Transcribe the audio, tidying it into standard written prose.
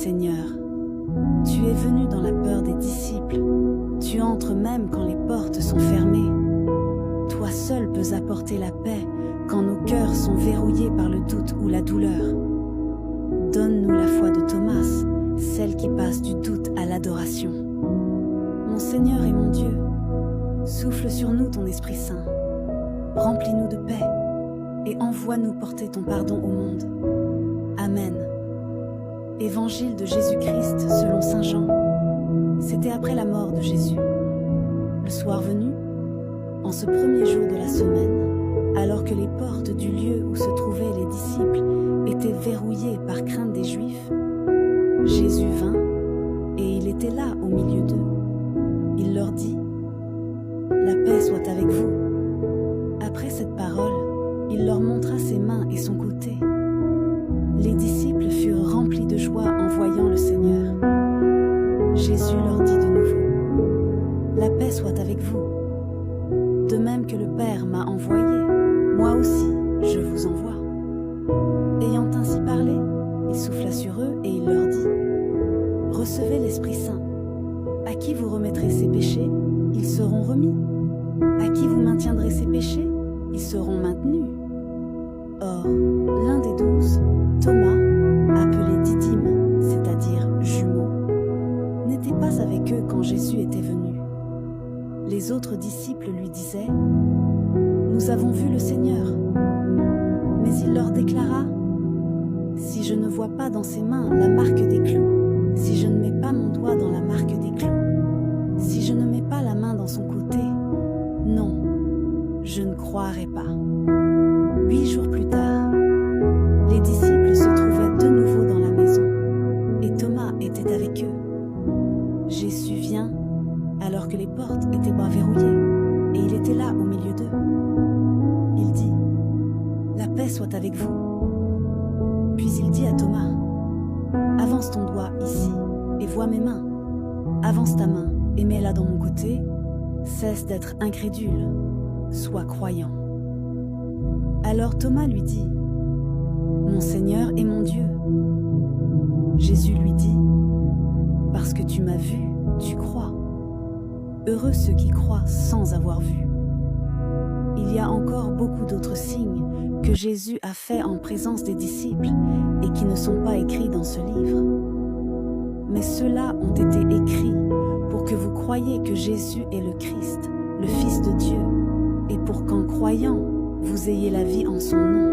Seigneur, tu es venu dans la peur des disciples. Tu entres même quand les portes sont fermées. Toi seul peux apporter la paix quand nos cœurs sont verrouillés par le doute ou la douleur. Donne-nous la foi de Thomas, celle qui passe du doute à l'adoration. Mon Seigneur et mon Dieu, souffle sur nous ton Esprit Saint. Remplis-nous de paix et envoie-nous porter ton pardon au monde. Amen. Évangile de Jésus-Christ selon saint Jean. C'était après la mort de Jésus. Le soir venu, en ce premier jour de la semaine, alors que les portes du lieu où se trouvaient les disciples étaient verrouillées par crainte des Juifs, Jésus vint et il était là au milieu d'eux. Il leur dit : « La paix soit avec vous. » Après cette parole, il leur montra ses mains et son côté. Les disciples furent remplis de joie en voyant le Seigneur. Jésus leur dit de nouveau : « La paix soit avec vous. De même que le Père m'a envoyé, moi aussi je vous envoie. » Ayant ainsi parlé, il souffla sur eux et il leur dit : « Recevez l'Esprit Saint. À qui vous remettrez ses péchés, ils seront remis. À qui vous maintiendrez ses péchés, ils seront maintenus. » Or, l'un des 12, Thomas, appelé Didyme, c'est-à-dire jumeau, n'était pas avec eux quand Jésus était venu. Les autres disciples lui disaient : « Nous avons vu le Seigneur. » Mais il leur déclara : « Si je ne vois pas dans ses mains la marque des clous, si je ne mets pas mon doigt dans la marque des clous, si je ne mets pas la main dans son côté, non, je ne croirai pas. » 8 jours plus tard, les disciples se trouvaient de nouveau dans la maison, et Thomas était avec eux. Jésus vient, alors que les portes étaient pas verrouillées, et il était là au milieu d'eux. Il dit : « La paix soit avec vous. » Puis il dit à Thomas : « Avance ton doigt ici, et vois mes mains. Avance ta main, et mets-la dans mon côté. Cesse d'être incrédule, sois croyant. » Alors Thomas lui dit : « Mon Seigneur et mon Dieu. » Jésus lui dit : « Parce que tu m'as vu, tu crois. Heureux ceux qui croient sans avoir vu. » Il y a encore beaucoup d'autres signes que Jésus a faits en présence des disciples et qui ne sont pas écrits dans ce livre. Mais ceux-là ont été écrits pour que vous croyiez que Jésus est le Christ, le Fils de Dieu, et pour qu'en croyant, vous ayez la vie en son nom.